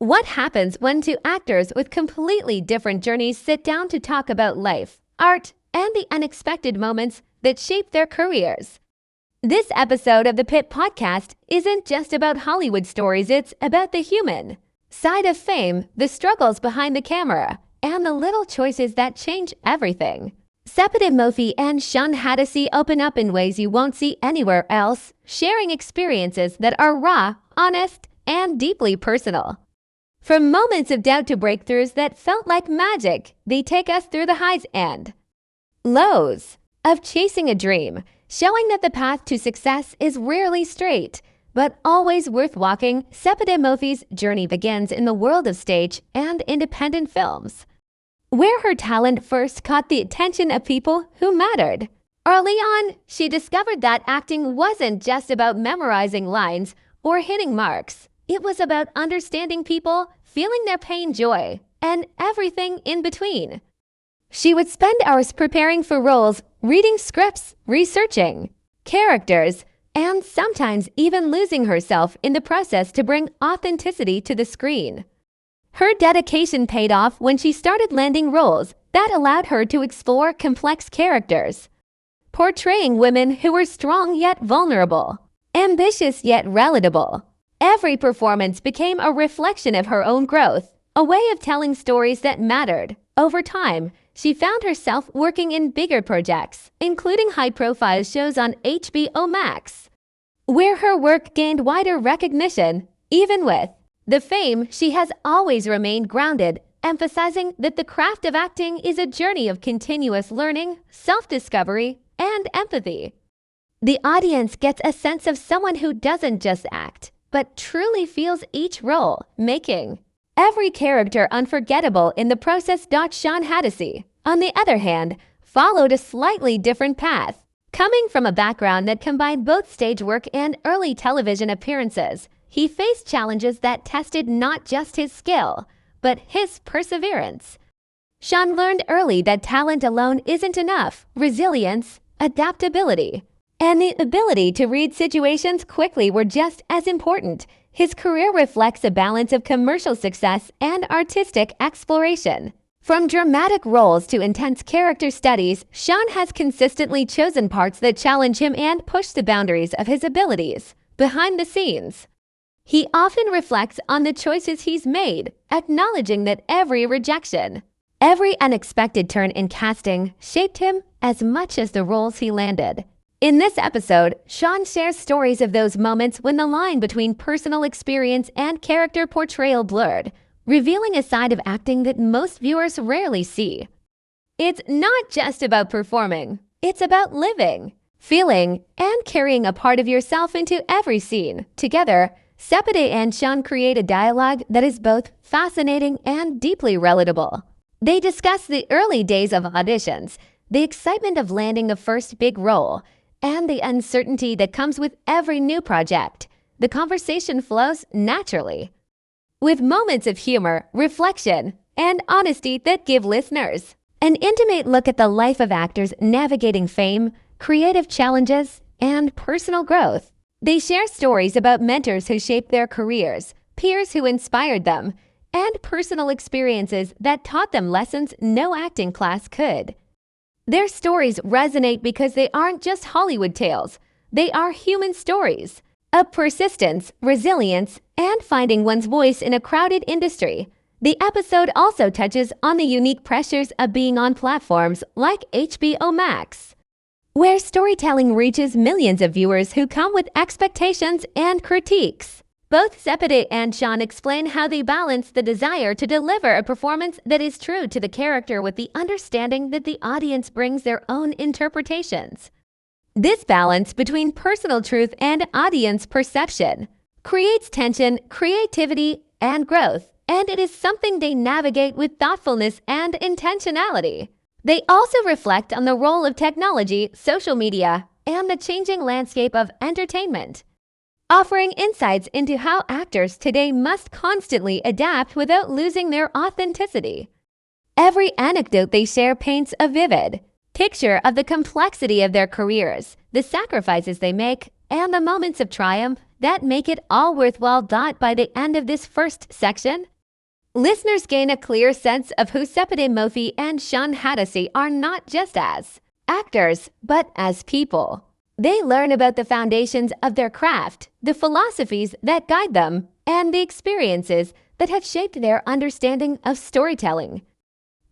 What happens when two actors with completely different journeys sit down to talk about life, art, and the unexpected moments that shape their careers? This episode of the Pitt Podcast isn't just about Hollywood stories, it's about the human side of fame, the struggles behind the camera, and the little choices that change everything. Sepideh Moafi and Shawn Hatosy open up in ways you won't see anywhere else, sharing experiences that are raw, honest, and deeply personal. From moments of doubt to breakthroughs that felt like magic, they take us through the highs and lows of chasing a dream, showing that the path to success is rarely straight, but always worth walking. Sepideh Moafi's journey begins in the world of stage and independent films, where her talent first caught the attention of people who mattered. Early on, she discovered that acting wasn't just about memorizing lines or hitting marks. It was about understanding people, feeling their pain, joy, and everything in between. She would spend hours preparing for roles, reading scripts, researching characters, and sometimes even losing herself in the process to bring authenticity to the screen. Her dedication paid off when she started landing roles that allowed her to explore complex characters, portraying women who were strong yet vulnerable, ambitious yet relatable. Every performance became a reflection of her own growth, a way of telling stories that mattered. Over time, she found herself working in bigger projects, including high-profile shows on HBO Max, where her work gained wider recognition. Even with the fame, she has always remained grounded, emphasizing that the craft of acting is a journey of continuous learning, self-discovery, and empathy. The audience gets a sense of someone who doesn't just act, but truly feels each role, making every character unforgettable in the process. Shawn Hatosy, on the other hand, followed a slightly different path. Coming from a background that combined both stage work and early television appearances, he faced challenges that tested not just his skill, but his perseverance. Shawn learned early that talent alone isn't enough. Resilience, adaptability, and the ability to read situations quickly were just as important. His career reflects a balance of commercial success and artistic exploration. From dramatic roles to intense character studies, Shawn has consistently chosen parts that challenge him and push the boundaries of his abilities. Behind the scenes, he often reflects on the choices he's made, acknowledging that every rejection, every unexpected turn in casting shaped him as much as the roles he landed. In this episode, Shawn shares stories of those moments when the line between personal experience and character portrayal blurred, revealing a side of acting that most viewers rarely see. It's not just about performing, it's about living, feeling, and carrying a part of yourself into every scene. Together, Sepideh and Shawn create a dialogue that is both fascinating and deeply relatable. They discuss the early days of auditions, the excitement of landing a first big role, and the uncertainty that comes with every new project. The conversation flows naturally, with moments of humor, reflection, and honesty that give listeners an intimate look at the life of actors navigating fame, creative challenges, and personal growth. They share stories about mentors who shaped their careers, peers who inspired them, and personal experiences that taught them lessons no acting class could. Their stories resonate because they aren't just Hollywood tales. They are human stories of persistence, resilience, and finding one's voice in a crowded industry. The episode also touches on the unique pressures of being on platforms like HBO Max, where storytelling reaches millions of viewers who come with expectations and critiques. Both Sepideh and Shawn explain how they balance the desire to deliver a performance that is true to the character with the understanding that the audience brings their own interpretations. This balance between personal truth and audience perception creates tension, creativity, and growth, and it is something they navigate with thoughtfulness and intentionality. They also reflect on the role of technology, social media, and the changing landscape of entertainment, offering insights into how actors today must constantly adapt without losing their authenticity. Every anecdote they share paints a vivid picture of the complexity of their careers, the sacrifices they make, and the moments of triumph that make it all worthwhile. By the end of this first section, Listeners gain a clear sense of who Sepideh Moafi and Shawn Hatosy are, not just as actors, but as people. They learn about the foundations of their craft, the philosophies that guide them, and the experiences that have shaped their understanding of storytelling.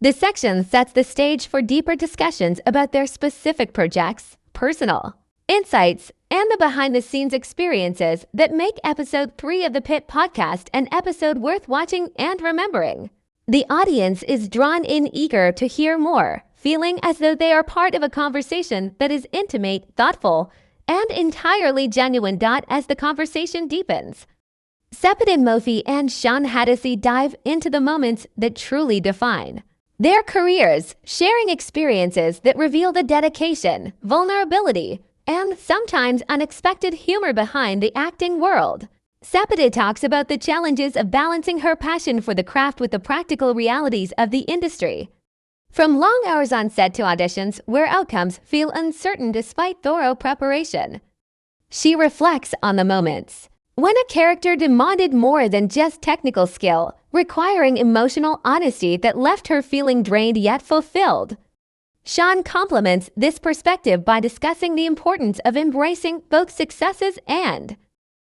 This section sets the stage for deeper discussions about their specific projects, personal insights, and the behind-the-scenes experiences that make Episode 3 of the Pitt Podcast an episode worth watching and remembering. The audience is drawn in, eager to hear more, feeling as though they are part of a conversation that is intimate, thoughtful, and entirely genuine. As the conversation deepens, Sepideh Moafi and Shawn Hatosy dive into the moments that truly define their careers, sharing experiences that reveal the dedication, vulnerability, and sometimes unexpected humor behind the acting world. Sepideh talks about the challenges of balancing her passion for the craft with the practical realities of the industry. From long hours on set to auditions where outcomes feel uncertain despite thorough preparation. She reflects on the moments when a character demanded more than just technical skill, requiring emotional honesty that left her feeling drained yet fulfilled. Shawn complements this perspective by discussing the importance of embracing both successes and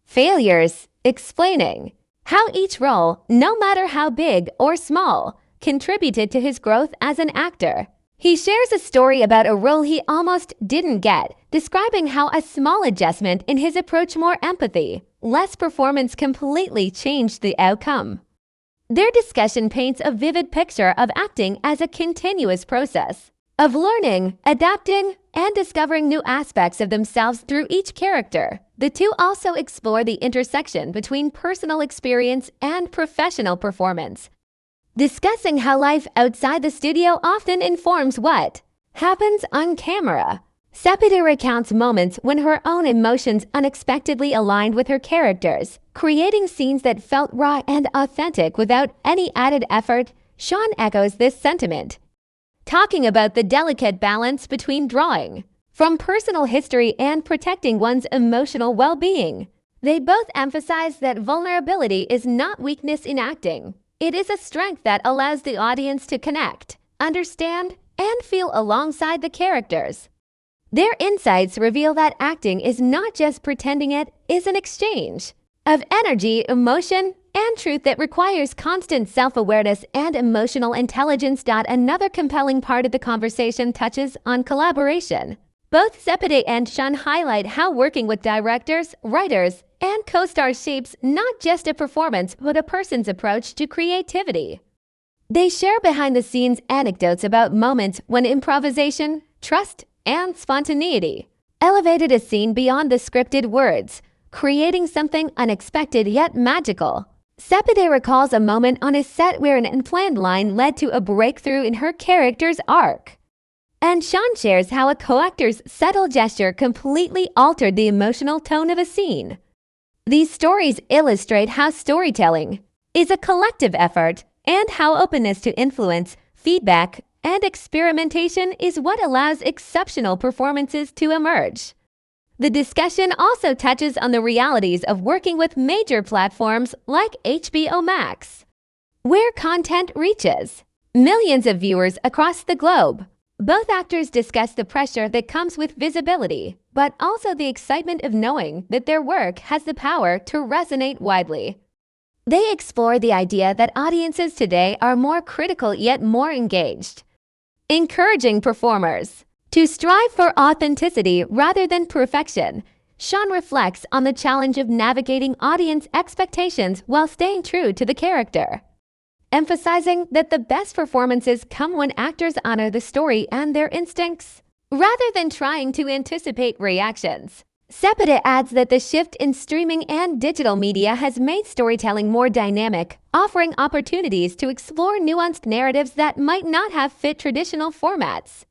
failures, explaining how each role, no matter how big or small, contributed to his growth as an actor. He shares a story about a role he almost didn't get, describing how a small adjustment in his approach, more empathy, less performance, completely changed the outcome. Their discussion paints a vivid picture of acting as a continuous process of learning, adapting, and discovering new aspects of themselves through each character. The two also explore the intersection between personal experience and professional performance, discussing how life outside the studio often informs what happens on camera. Sepideh recounts moments when her own emotions unexpectedly aligned with her characters, creating scenes that felt raw and authentic without any added effort. Shawn echoes this sentiment, talking about the delicate balance between drawing from personal history and protecting one's emotional well-being. They both emphasize that vulnerability is not weakness in acting. It is a strength that allows the audience to connect, understand, and feel alongside the characters. Their insights reveal that acting is not just pretending, it is an exchange of energy, emotion, and truth that requires constant self-awareness and emotional intelligence. Another compelling part of the conversation touches on collaboration. Both Sepideh and Shawn highlight how working with directors, writers, and co-stars shapes not just a performance but a person's approach to creativity. They share behind-the-scenes anecdotes about moments when improvisation, trust, and spontaneity elevated a scene beyond the scripted words, creating something unexpected yet magical. Sepideh recalls a moment on a set where an unplanned line led to a breakthrough in her character's arc. And Shawn shares how a co-actor's subtle gesture completely altered the emotional tone of a scene. These stories illustrate how storytelling is a collective effort and how openness to influence, feedback, and experimentation is what allows exceptional performances to emerge. The discussion also touches on the realities of working with major platforms like HBO Max, where content reaches millions of viewers across the globe. Both actors discuss the pressure that comes with visibility, but also the excitement of knowing that their work has the power to resonate widely. They explore the idea that audiences today are more critical yet more engaged, encouraging performers to strive for authenticity rather than perfection. Shawn reflects on the challenge of navigating audience expectations while staying true to the character, emphasizing that the best performances come when actors honor the story and their instincts, rather than trying to anticipate reactions. Sepideh adds that the shift in streaming and digital media has made storytelling more dynamic, offering opportunities to explore nuanced narratives that might not have fit traditional formats,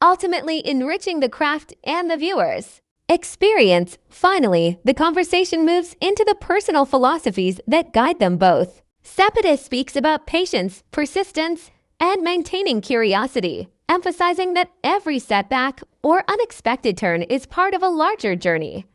ultimately enriching the craft and the viewer's experience. Finally, the conversation moves into the personal philosophies that guide them both. Sepideh speaks about patience, persistence, and maintaining curiosity, emphasizing that every setback or unexpected turn is part of a larger journey.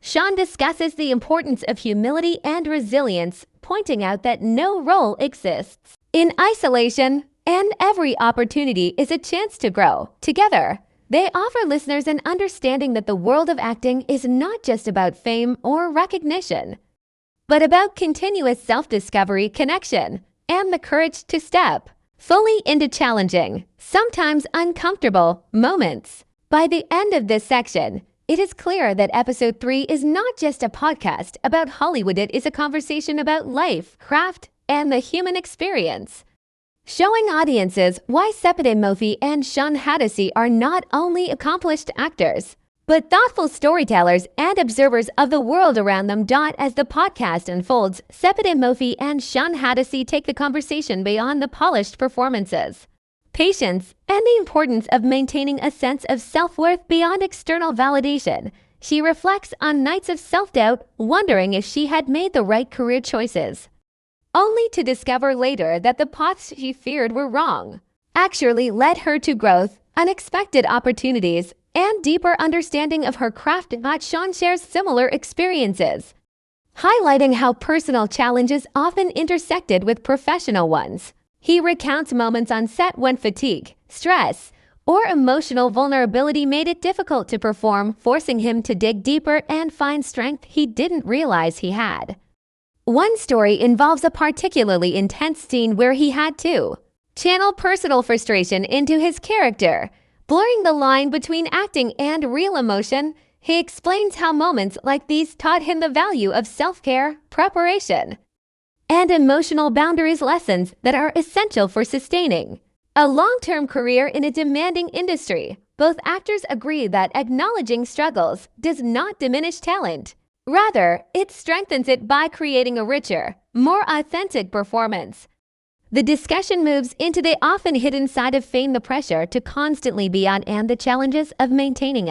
Shawn discusses the importance of humility and resilience, pointing out that no role exists in isolation, and every opportunity is a chance to grow. Together, they offer listeners an understanding that the world of acting is not just about fame or recognition, but about continuous self-discovery, connection, and the courage to step fully into challenging, sometimes uncomfortable, moments. By the end of this section, it is clear that episode 3 is not just a podcast about Hollywood, it is a conversation about life, craft, and the human experience, showing audiences why Sepideh Moafi and Shawn Hatosy are not only accomplished actors, but thoughtful storytellers and observers of the world around them. As the podcast unfolds, Sepideh Moafi and Shawn Hatosy take the conversation beyond the polished performances, patience, and the importance of maintaining a sense of self-worth beyond external validation. She reflects on nights of self-doubt, wondering if she had made the right career choices, only to discover later that the paths she feared were wrong actually led her to growth, unexpected opportunities, and deeper understanding of her craft. Shawn shares similar experiences, highlighting how personal challenges often intersected with professional ones. He recounts moments on set when fatigue, stress, or emotional vulnerability made it difficult to perform, forcing him to dig deeper and find strength he didn't realize he had. One story involves a particularly intense scene where he had to channel personal frustration into his character, blurring the line between acting and real emotion. He explains how moments like these taught him the value of self-care, preparation, and emotional boundaries, lessons that are essential for sustaining a long-term career in a demanding industry. Both actors agree that acknowledging struggles does not diminish talent. Rather, it strengthens it by creating a richer, more authentic performance. The discussion moves into the often hidden side of fame, the pressure to constantly be on, and the challenges of maintaining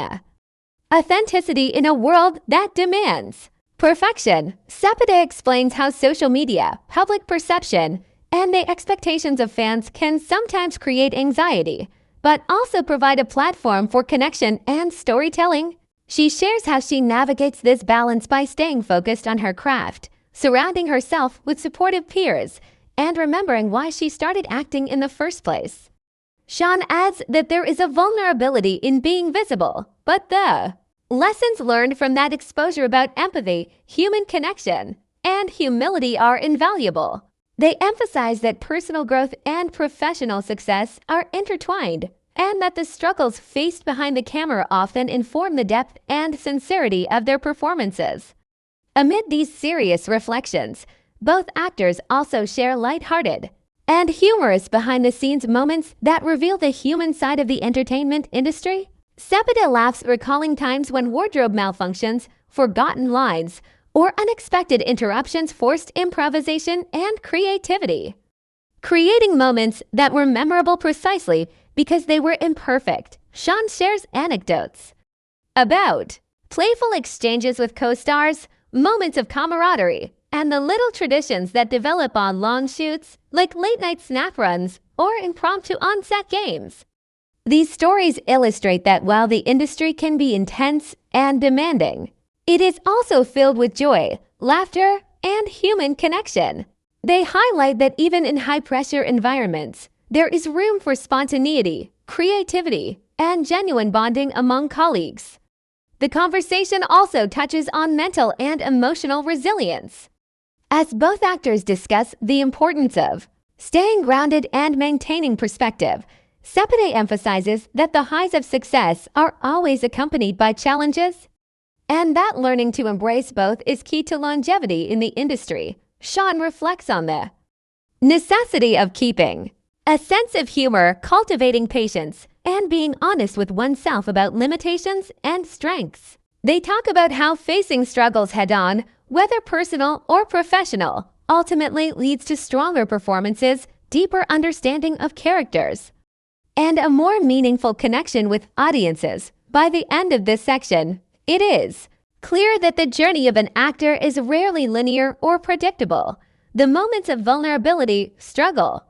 authenticity in a world that demands perfection. Sepideh explains how social media, public perception, and the expectations of fans can sometimes create anxiety, but also provide a platform for connection and storytelling. She shares how she navigates this balance by staying focused on her craft, surrounding herself with supportive peers, and remembering why she started acting in the first place. Shawn adds that there is a vulnerability in being visible, but the lessons learned from that exposure about empathy, human connection, and humility are invaluable. They emphasize that personal growth and professional success are intertwined, and that the struggles faced behind the camera often inform the depth and sincerity of their performances. Amid these serious reflections, both actors also share lighthearted and humorous behind-the-scenes moments that reveal the human side of the entertainment industry. Sepideh laughs, recalling times when wardrobe malfunctions, forgotten lines, or unexpected interruptions forced improvisation and creativity, creating moments that were memorable precisely because they were imperfect. Shawn shares anecdotes about playful exchanges with co-stars, moments of camaraderie, and the little traditions that develop on long shoots, like late-night snap runs or impromptu on-set games. These stories illustrate that while the industry can be intense and demanding, it is also filled with joy, laughter, and human connection. They highlight that even in high-pressure environments, there is room for spontaneity, creativity, and genuine bonding among colleagues. The conversation also touches on mental and emotional resilience, as both actors discuss the importance of staying grounded and maintaining perspective. Sepideh emphasizes that the highs of success are always accompanied by challenges, and that learning to embrace both is key to longevity in the industry. Shawn reflects on the necessity of keeping a sense of humor, cultivating patience, and being honest with oneself about limitations and strengths. They talk about how facing struggles head-on, whether personal or professional, ultimately leads to stronger performances, deeper understanding of characters, and a more meaningful connection with audiences. By the end of this section, it is clear that the journey of an actor is rarely linear or predictable. The moments of vulnerability, struggle,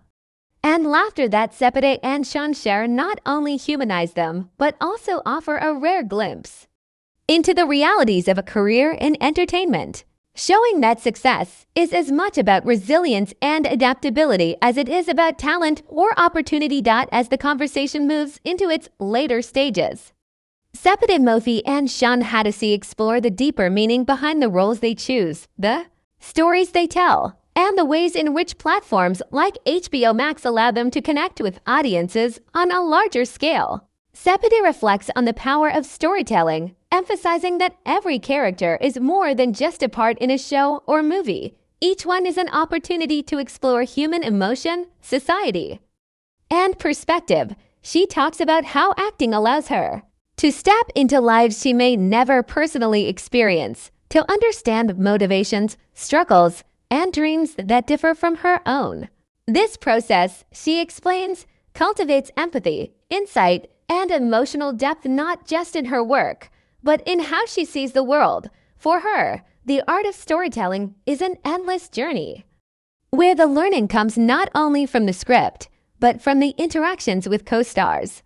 and laughter that Sepideh and Shawn share not only humanize them, but also offer a rare glimpse into the realities of a career in entertainment. showing that success is as much about resilience and adaptability as it is about talent or opportunity. As the conversation moves into its later stages, Sepideh Moafi and Shawn Hatosy explore the deeper meaning behind the roles they choose, the stories they tell, and the ways in which platforms like HBO Max allow them to connect with audiences on a larger scale. Sepideh reflects on the power of storytelling, emphasizing that every character is more than just a part in a show or movie. Each one is an opportunity to explore human emotion, society, and perspective. She talks about how acting allows her to step into lives she may never personally experience, to understand motivations, struggles, and dreams that differ from her own. This process, she explains, cultivates empathy, insight, and emotional depth not just in her work, but in how she sees the world. For her, the art of storytelling is an endless journey, where the learning comes not only from the script, but from the interactions with co-stars,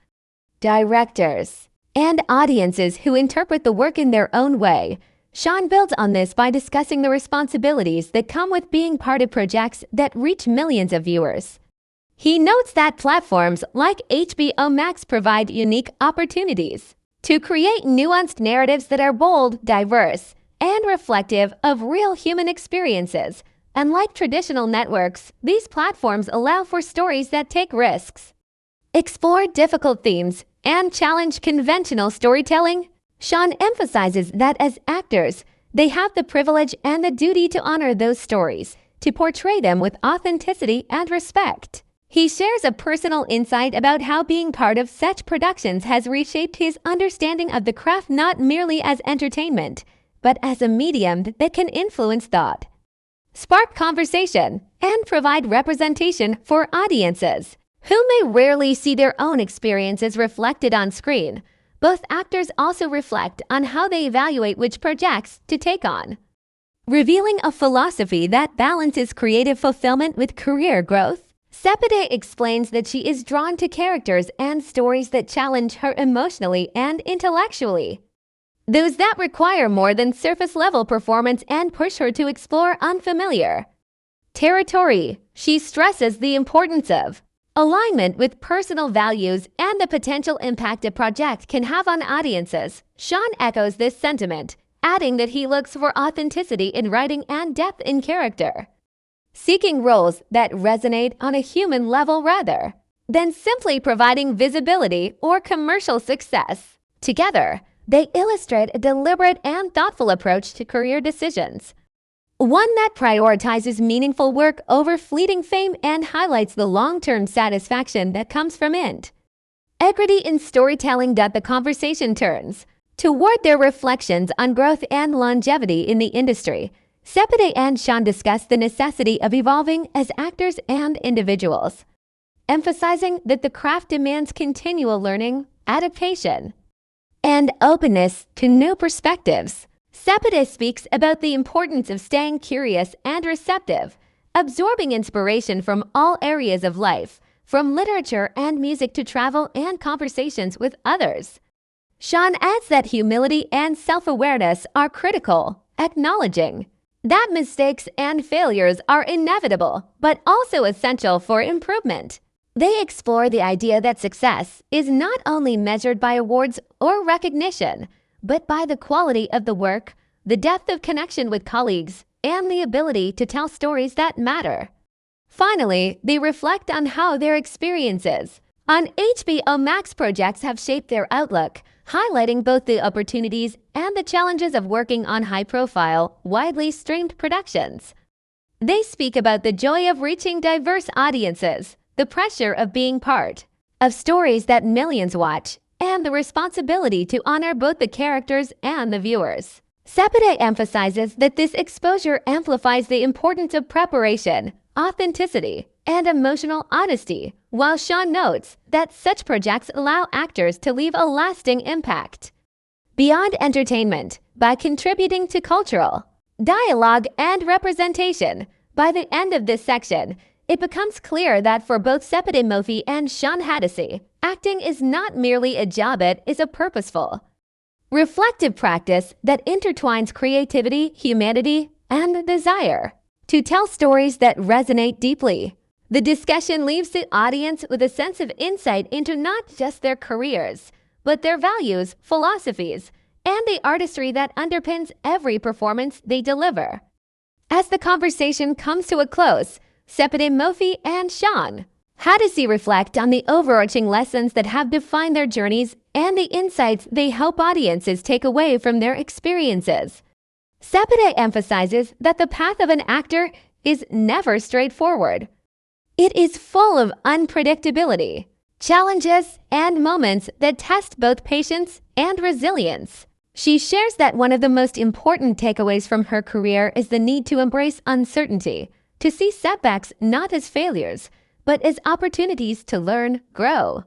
directors, and audiences who interpret the work in their own way. Shawn builds on this by discussing the responsibilities that come with being part of projects that reach millions of viewers. He notes that platforms like HBO Max provide unique opportunities to create nuanced narratives that are bold, diverse, and reflective of real human experiences. Unlike traditional networks, these platforms allow for stories that take risks, explore difficult themes, and challenge conventional storytelling. Shawn emphasizes that as actors, they have the privilege and the duty to honor those stories, to portray them with authenticity and respect. He shares a personal insight about how being part of such productions has reshaped his understanding of the craft, not merely as entertainment, but as a medium that can influence thought, spark conversation, and provide representation for audiences who may rarely see their own experiences reflected on screen. Both actors also reflect on how they evaluate which projects to take on, revealing a philosophy that balances creative fulfillment with career growth. Sepideh explains that she is drawn to characters and stories that challenge her emotionally and intellectually, those that require more than surface-level performance and push her to explore unfamiliar territory. She stresses the importance of alignment with personal values and the potential impact a project can have on audiences. Shawn echoes this sentiment, adding that he looks for authenticity in writing and depth in character, seeking roles that resonate on a human level rather than simply providing visibility or commercial success. Together, they illustrate a deliberate and thoughtful approach to career decisions, one that prioritizes meaningful work over fleeting fame and highlights the long-term satisfaction that comes from it. Equity in storytelling. The conversation turns toward their reflections on growth and longevity in the industry. Sepideh and Shawn discuss the necessity of evolving as actors and individuals, emphasizing that the craft demands continual learning, adaptation, and openness to new perspectives. Sepideh speaks about the importance of staying curious and receptive, absorbing inspiration from all areas of life, from literature and music to travel and conversations with others. Shawn adds that humility and self-awareness are critical, acknowledging that mistakes and failures are inevitable, but also essential for improvement. They explore the idea that success is not only measured by awards or recognition, but by the quality of the work, the depth of connection with colleagues, and the ability to tell stories that matter. Finally, they reflect on how their experiences on HBO Max projects have shaped their outlook, highlighting both the opportunities and the challenges of working on high-profile, widely streamed productions. They speak about the joy of reaching diverse audiences, the pressure of being part of stories that millions watch, and the responsibility to honor both the characters and the viewers. Sepideh emphasizes that this exposure amplifies the importance of preparation, authenticity, and emotional honesty, while Shawn notes that such projects allow actors to leave a lasting impact beyond entertainment by contributing to cultural dialogue and representation. By the end of this section, it becomes clear that for both Sepideh Moafi and Shawn Hatosy, acting is not merely a job, it is a purposeful, reflective practice that intertwines creativity, humanity, and the desire to tell stories that resonate deeply. The discussion leaves the audience with a sense of insight into not just their careers, but their values, philosophies, and the artistry that underpins every performance they deliver. As the conversation comes to a close, Sepideh Moafi and Shawn Hatosy reflect on the overarching lessons that have defined their journeys and the insights they hope audiences take away from their experiences. Sepideh emphasizes that the path of an actor is never straightforward. It is full of unpredictability, challenges, and moments that test both patience and resilience. She shares that one of the most important takeaways from her career is the need to embrace uncertainty, to see setbacks not as failures, but as opportunities to learn, grow,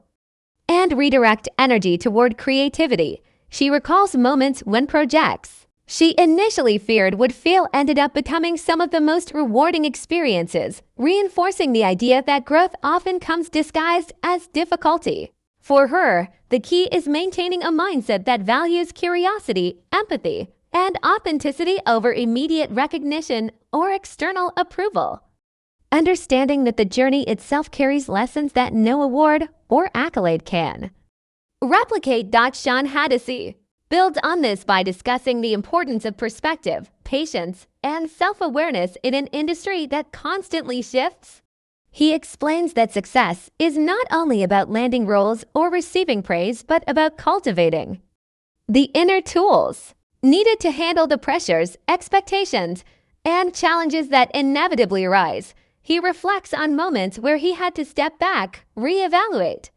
and redirect energy toward creativity. She recalls moments when projects she initially feared would fail ended up becoming some of the most rewarding experiences, reinforcing the idea that growth often comes disguised as difficulty. For her, the key is maintaining a mindset that values curiosity, empathy, and authenticity over immediate recognition or external approval. Understanding that the journey itself carries lessons that no award or accolade can replicate. Shawn Hatosy builds on this by discussing the importance of perspective, patience, and self-awareness in an industry that constantly shifts. He explains that success is not only about landing roles or receiving praise, but about cultivating the inner tools needed to handle the pressures, expectations, and challenges that inevitably arise. He reflects on moments where he had to step back, reevaluate,